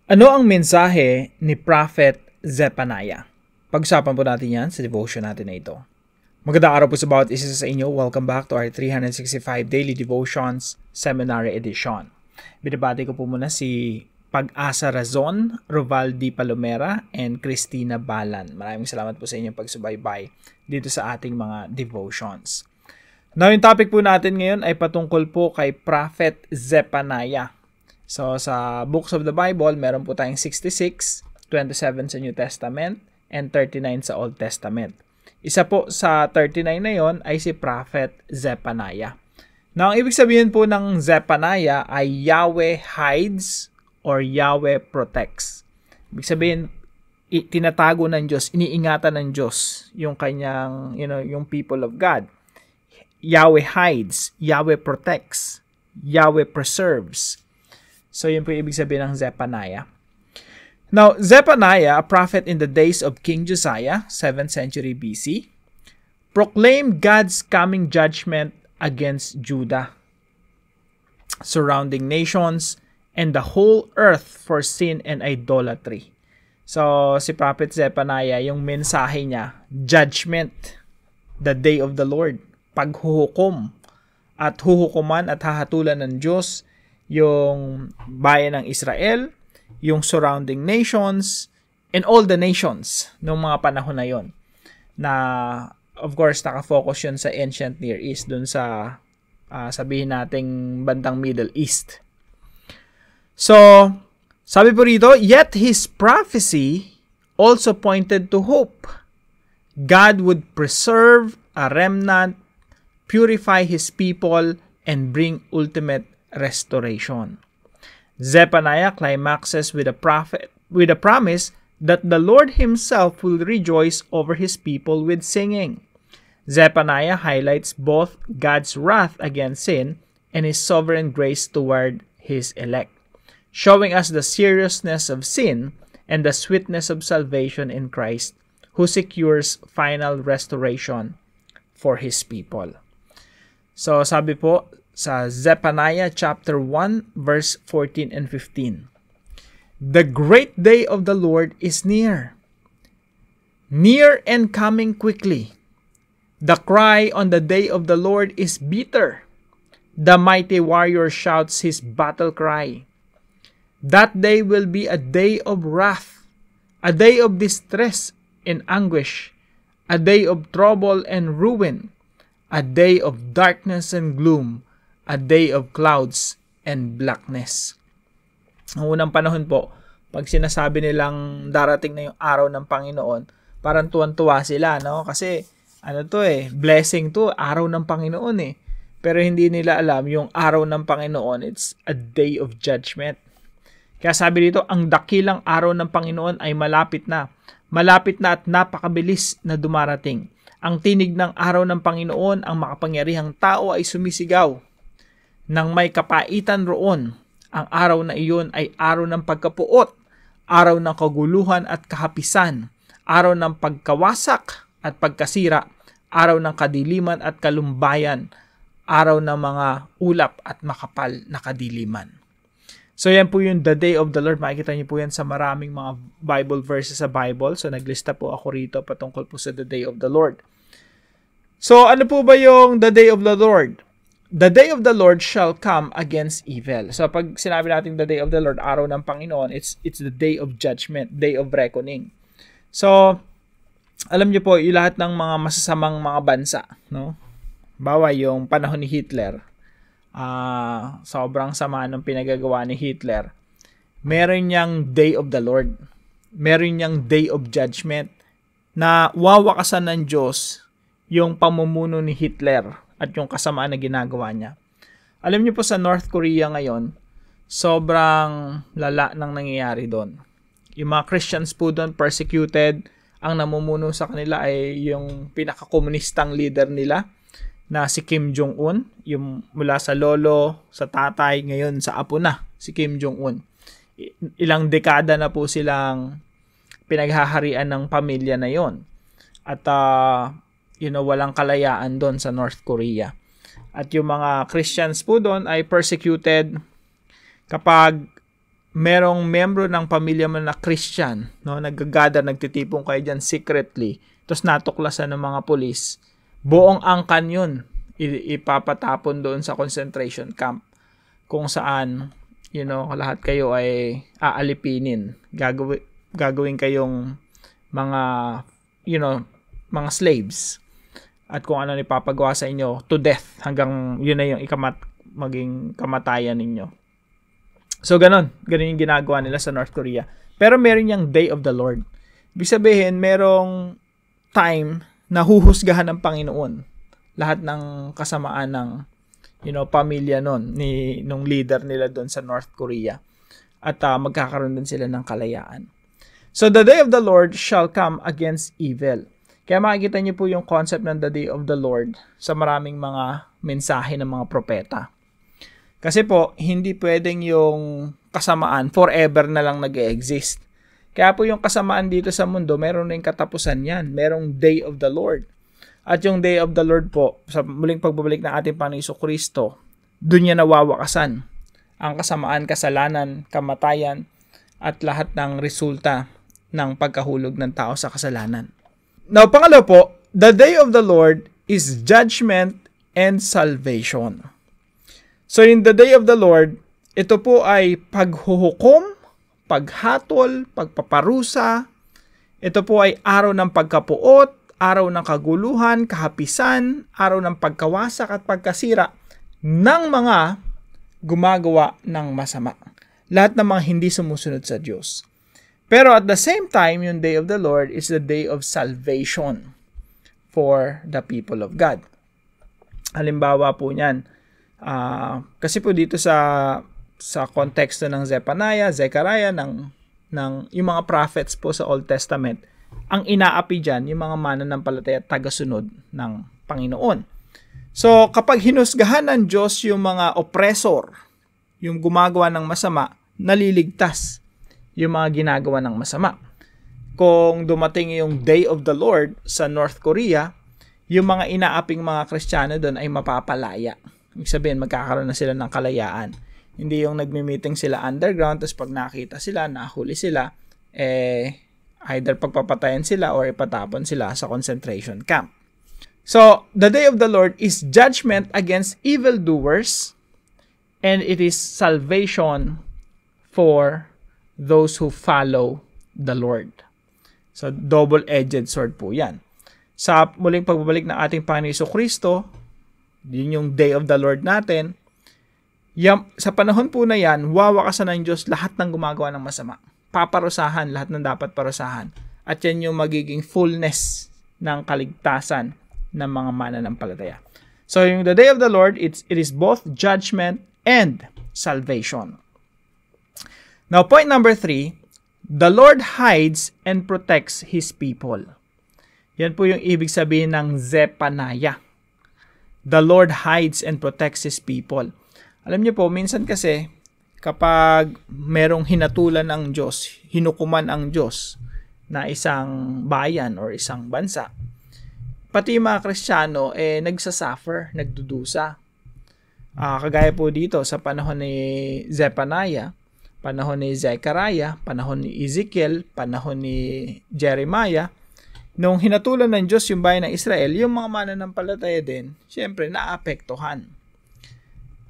Ano ang mensahe ni Prophet Zephaniah? Pag-usapan po natin yan sa devotion natin na ito. Magandang araw po sa bawat isa sa inyo. Welcome back to our 365 Daily Devotions Seminary Edition. Binabati ko po muna si Pag-asa Razon, Rovaldi Palomera, and Christina Balan. Maraming salamat po sa inyong pagsubaybay dito sa ating mga devotions. Now, yung topic po natin ngayon ay patungkol po kay Prophet Zephaniah. So, sa books of the Bible, meron po tayong 66, 27 sa New Testament, and 39 sa Old Testament. Isa po sa 39 na yon ay si Prophet Zephaniah. Now, ang ibig sabihin po ng Zephaniah ay Yahweh hides or Yahweh protects. Ibig sabihin, tinatago ng Diyos, iniingatan ng Diyos yung kanyang, yung people of God. Yahweh hides, Yahweh protects, Yahweh preserves. So, yun po yung ibig sabihin ng Zephaniah. Now, Zephaniah, a prophet in the days of King Josiah, 7th century BC, proclaimed God's coming judgment against Judah, surrounding nations, and the whole earth for sin and idolatry. So, si Prophet Zephaniah, yung mensahe niya, judgment, the day of the Lord, paghuhukom, at huhukuman at hahatulan ng Diyos yung bayan ng Israel, yung surrounding nations, and all the nations noong mga panahon na yon. Na, of course, nakafocus yun sa ancient Near East, dun sa, sabihin nating bandang Middle East. So, sabi po rito, yet his prophecy also pointed to hope. God would preserve a remnant, purify his people, and bring ultimate restoration. Zephaniah climaxes with a promise that the Lord himself will rejoice over his people with singing. Zephaniah highlights both God's wrath against sin and his sovereign grace toward his elect, showing us the seriousness of sin and the sweetness of salvation in Christ, who secures final restoration for his people. So, sabi po sa Zephaniah chapter 1, verse 14 and 15. The great day of the Lord is near and coming quickly. The cry on the day of the Lord is bitter. The mighty warrior shouts his battle cry. That day will be a day of wrath, a day of distress and anguish, a day of trouble and ruin, a day of darkness and gloom, a day of clouds and blackness. Ang unang panahon po, pag sinasabi nilang darating na yung araw ng Panginoon, parang tuwan-tuwa sila, no? Kasi, blessing to, araw ng Panginoon eh. Pero hindi nila alam, yung araw ng Panginoon, it's a day of judgment. Kaya sabi dito, ang dakilang araw ng Panginoon ay malapit na. Malapit na at napakabilis na dumarating. Ang tinig ng araw ng Panginoon, ang makapangyarihang tao ay sumisigaw. Nang may kapaitan roon, ang araw na iyon ay araw ng pagkapuot, araw ng kaguluhan at kahapisan, araw ng pagkawasak at pagkasira, araw ng kadiliman at kalumbayan, araw ng mga ulap at makapal na kadiliman. So yan po yung the day of the Lord. Makikita niyo po yan sa maraming mga Bible verses sa Bible. So naglista po ako rito patungkol po sa the day of the Lord. So ano po ba yung the day of the Lord? The day of the Lord shall come against evil. So pag sinabi natin the day of the Lord, araw ng Panginoon, it's the day of judgment, day of reckoning. So, alam niyo po, yung lahat ng mga masasamang mga bansa, no? Bawa yung panahon ni Hitler, sobrang sama ng pinagagawa ni Hitler. Meron niyang day of the Lord. Meron niyang day of judgment na wawakasan ng Diyos yung pamumuno ni Hitler at yung kasamaan na ginagawa niya. Alam niyo po sa North Korea ngayon, sobrang lala nang nangyayari doon. Yung mga Christians po doon, persecuted. Ang namumuno sa kanila ay yung pinaka-komunistang leader nila na si Kim Jong-un. Yung mula sa lolo, sa tatay, ngayon sa apo na, si Kim Jong-un. Ilang dekada na po silang pinaghaharian ng pamilya na yon. At walang kalayaan doon sa North Korea. At yung mga Christians po doon ay persecuted kapag merong membro ng pamilya mo na Christian, no, nag-gather, nagtitipon kayo dyan secretly, tapos natuklasan ng mga pulis, buong angkan yun, ipapatapon doon sa concentration camp, kung saan, lahat kayo ay aalipinin. Gagawin kayong mga, mga slaves. At kung ano ipapagawa sa inyo, to death, hanggang yun na yung maging kamatayan ninyo. So, ganun yung ginagawa nila sa North Korea. Pero meron yung Day of the Lord. Ibig sabihin, merong time na huhusgahan ng Panginoon lahat ng kasamaan ng, pamilya nung leader nila doon sa North Korea. At magkakaroon din sila ng kalayaan. So, the Day of the Lord shall come against evil. Kaya makikita niyo po yung concept ng the Day of the Lord sa maraming mga mensahe ng mga propeta. Kasi po, hindi pwedeng yung kasamaan forever na lang nag-exist. Kaya po yung kasamaan dito sa mundo, meron ring katapusan yan. Merong Day of the Lord. At yung Day of the Lord po, sa muling pagbabalik ng ating Panginoon Jesucristo, doon niya nawawakasan ang kasamaan, kasalanan, kamatayan, at lahat ng resulta ng pagkahulog ng tao sa kasalanan. Now, pangalawa po, the Day of the Lord is judgment and salvation. So, in the Day of the Lord, ito po ay paghuhukom, paghatol, pagpaparusa. Ito po ay araw ng pagkapuot, araw ng kaguluhan, kahapisan, araw ng pagkawasak at pagkasira ng mga gumagawa ng masama. Lahat ng mga hindi sumusunod sa Diyos. Pero at the same time, yung Day of the Lord is the day of salvation for the people of God. Halimbawa po niyan, kasi po dito sa konteksto ng Zechariah, ng yung mga prophets po sa Old Testament, ang inaapi dyan, yung mga mananampalataya at tagasunod ng Panginoon. So, kapag hinusgahan ng Diyos yung mga oppressor, yung gumagawa ng masama, naliligtas yung mga ginagawa ng masama. Kung dumating yung Day of the Lord sa North Korea, yung mga inaaping mga Kristiyano doon ay mapapalaya. Ibig sabihin, magkakaroon na sila ng kalayaan. Hindi yung nagmi-meeting sila underground, tapos pag nakita sila, nahuli sila, either pagpapatayan sila or ipatapon sila sa concentration camp. So, the Day of the Lord is judgment against evildoers, and it is salvation for those who follow the Lord. So, double-edged sword po yan. Sa muling pagbabalik ng ating Panginoon Jesucristo, yun yung Day of the Lord natin, sa panahon po na yan, wawakasan ng Diyos lahat ng gumagawa ng masama. Paparusahan lahat ng dapat parusahan. At yan yung magiging fullness ng kaligtasan ng mga mananampalataya. So, yung the Day of the Lord, it is both judgment and salvation. Now, point number 3, the Lord hides and protects His people. Yan po yung ibig sabihin ng Zephaniah. The Lord hides and protects His people. Alam niyo po, minsan kasi, kapag merong hinatulan ng Diyos, hinukuman ang Diyos na isang bayan or isang bansa, pati yung mga Kristiyano, nagsasuffer, nagdudusa. Kagaya po dito, sa panahon ni Zephaniah, panahon ni Zechariah, panahon ni Ezekiel, panahon ni Jeremiah, nung hinatulan ng Diyos yung bayan ng Israel, yung mga mananampalataya din, syempre, naapektuhan.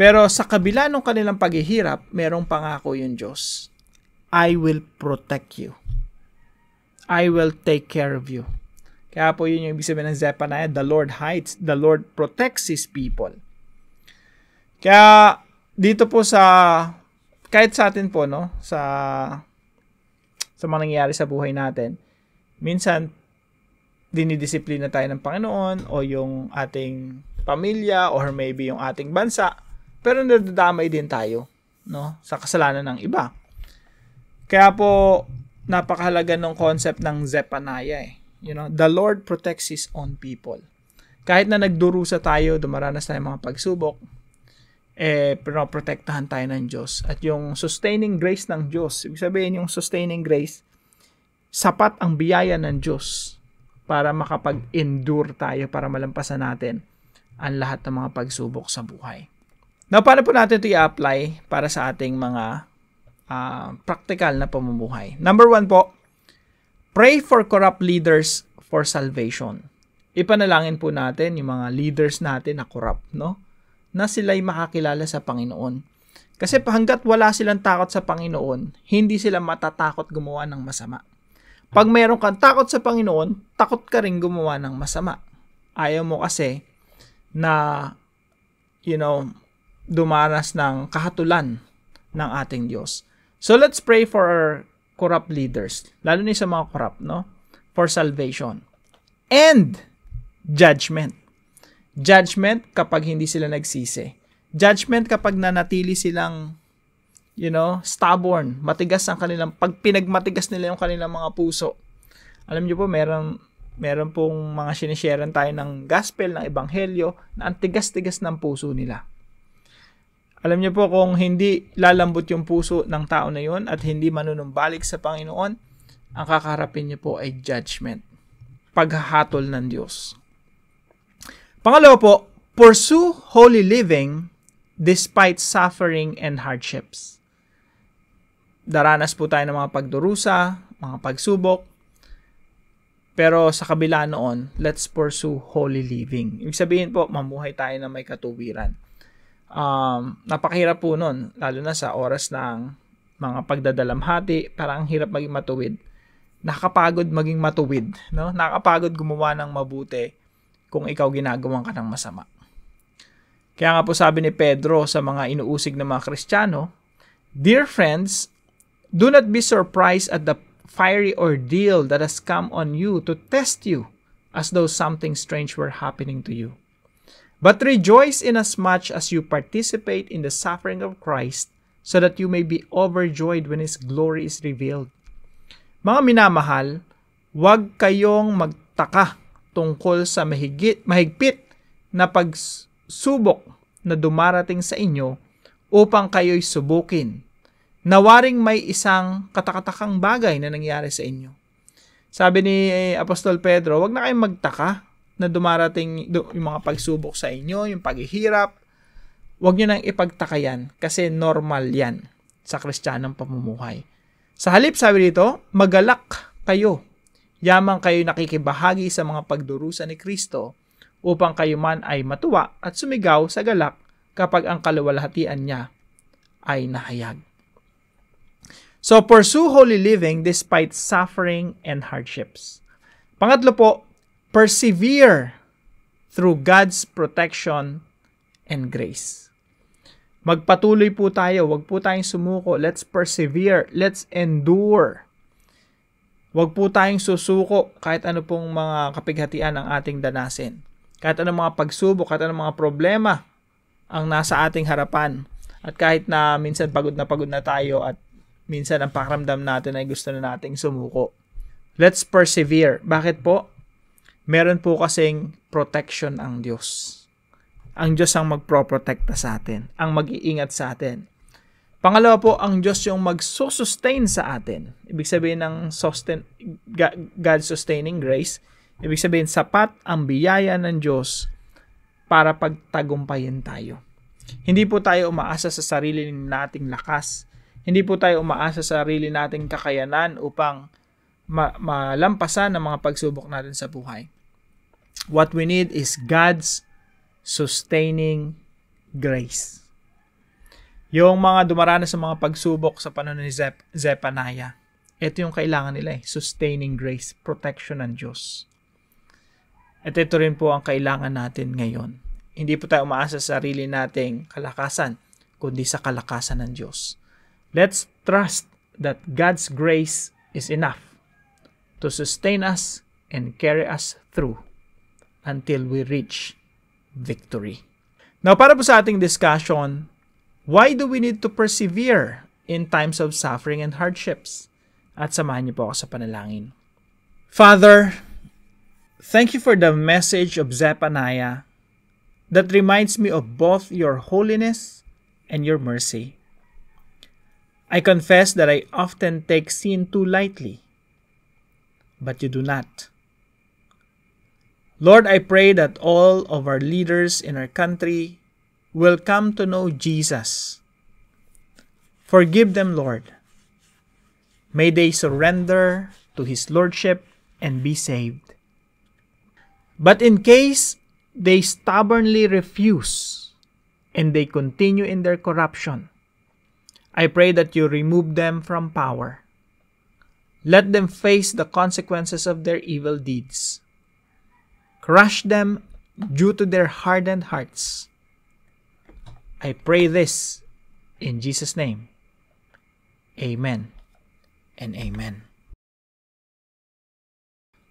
Pero sa kabila ng kanilang paghihirap, merong pangako yung Diyos. I will protect you. I will take care of you. Kaya po yun yung ibig sabihin ng Zephaniah, the Lord hides, the Lord protects His people. Kaya dito po kahit sa atin po, no, sa mga nangyayari sa buhay natin, minsan, dinidisiplina tayo ng Panginoon o yung ating pamilya or maybe yung ating bansa, pero nadadamay din tayo, no, sa kasalanan ng iba. Kaya po, napakahalaga ng concept ng Zephaniah. The Lord protects His own people. Kahit na nagdurusa tayo, dumaranas tayo mga pagsubok, pero protektahan tayo ng Diyos. At yung sustaining grace ng Diyos, ibig sabihin yung sustaining grace, sapat ang biyaya ng Diyos para makapag-endure tayo, para malampasan natin ang lahat ng mga pagsubok sa buhay. Now, paano po natin ito i-apply para sa ating mga practical na pamumuhay. Number 1 po, pray for corrupt leaders for salvation. Ipanalangin po natin yung mga leaders natin na corrupt, no? Na sila'y makakilala sa Panginoon. Kasi hanggat wala silang takot sa Panginoon, hindi sila matatakot gumawa ng masama. Pag meron kang takot sa Panginoon, takot ka rin gumawa ng masama. Ayaw mo kasi na, dumanas ng kahatulan ng ating Diyos. So let's pray for our corrupt leaders, lalo na sa mga corrupt, no? For salvation. And judgment. Judgment kapag hindi sila nagsisi. Judgment kapag nanatili silang, stubborn, matigas ang kanilang, pag pinagmatigas nila yung kanilang mga puso. Alam niyo po, meron pong mga sinisharean tayo ng gospel, ng ebanghelyo, na ang tigas-tigas ng puso nila. Alam niyo po, kung hindi lalambot yung puso ng tao na yun at hindi manunumbalik sa Panginoon, ang kakaharapin niyo po ay judgment. Paghahatol ng Diyos. Pangalawa po, pursue holy living despite suffering and hardships. Daranas po tayo ng mga pagdurusa, mga pagsubok, pero sa kabila noon, let's pursue holy living. Ibig sabihin po, mamuhay tayo na may katuwiran. Napakahirap po nun, lalo na sa oras ng mga pagdadalamhati, parang hirap maging matuwid. Nakakapagod maging matuwid, no? Nakakapagod gumawa ng mabuti kung ikaw ginagawan ka ng masama. Kaya nga po sabi ni Pedro sa mga inuusig ng mga Kristiyano, "Dear friends, do not be surprised at the fiery ordeal that has come on you to test you as though something strange were happening to you. But rejoice inasmuch as you participate in the suffering of Christ, so that you may be overjoyed when His glory is revealed." Mga minamahal, huwag kayong magtaka tungkol sa mahigpit na pagsubok na dumarating sa inyo upang kayo'y subukin. Nawaring may isang katakatakang bagay na nangyari sa inyo. Sabi ni Apostol Pedro, huwag na kayong magtaka na dumarating yung mga pagsubok sa inyo, yung paghihirap. Huwag nyo nang ipagtaka yan kasi normal yan sa Kristiyanong pamumuhay. Sa halip, sabi dito, magalak kayo. Yamang kayo nakikibahagi sa mga pagdurusa ni Kristo upang kayo man ay matuwa at sumigaw sa galak kapag ang kaluwalhatian niya ay nahayag. So, pursue holy living despite suffering and hardships. Pangatlo po, persevere through God's protection and grace. Magpatuloy po tayo, wag po tayong sumuko. Let's persevere, let's endure. Wag po tayong susuko kahit ano pong mga kapighatian ang ating danasin. Kahit anong mga pagsubok, kahit anong mga problema ang nasa ating harapan. At kahit na minsan pagod na tayo at minsan ang pakiramdam natin ay gusto na nating sumuko. Let's persevere. Bakit po? Meron po kasing protection ang Diyos. Ang Diyos ang magproprotekta sa atin, ang mag-iingat sa atin. Pangalawa po, ang Diyos yung magsusustain sa atin. Ibig sabihin ng God sustaining grace, ibig sabihin sapat ang biyaya ng Diyos para pagtagumpayin tayo. Hindi po tayo umaasa sa sarili nating lakas. Hindi po tayo umaasa sa sarili nating kakayanan upang malampasan ang mga pagsubok natin sa buhay. What we need is God's sustaining grace. Yung mga dumaranas sa mga pagsubok sa panahon ni Zephaniah, ito yung kailangan nila sustaining grace, protection ng Diyos. At ito rin po ang kailangan natin ngayon. Hindi po tayo umaasa sa sarili nating kalakasan, kundi sa kalakasan ng Diyos. Let's trust that God's grace is enough to sustain us and carry us through until we reach victory. Now, para po sa ating discussion, why do we need to persevere in times of suffering and hardships? At samahan niyo po ako sa panalangin. Father, thank you for the message of Zephaniah that reminds me of both your holiness and your mercy. I confess that I often take sin too lightly, but you do not. Lord, I pray that all of our leaders in our country will come to know Jesus. Forgive them, Lord, May they surrender to His Lordship and be saved. But in case they stubbornly refuse and they continue in their corruption, I pray that you remove them from power. Let them face the consequences of their evil deeds. Crush them due to their hardened hearts. I pray this in Jesus' name. Amen and amen.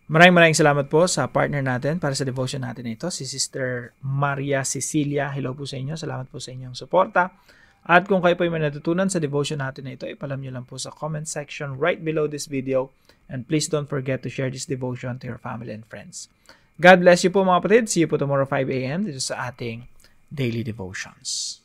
Maraming salamat po sa partner natin para sa devotion natin ito, si Sister Maria Cecilia. Hello po sa inyo. Salamat po sa inyong suporta. At kung kayo po ay may natutunan sa devotion natin na ito, ipalam nyo lang po sa comment section right below this video. And please don't forget to share this devotion to your family and friends. God bless you po mga kapatid. See you po tomorrow 5 a.m. dito sa ating Daily Devotions.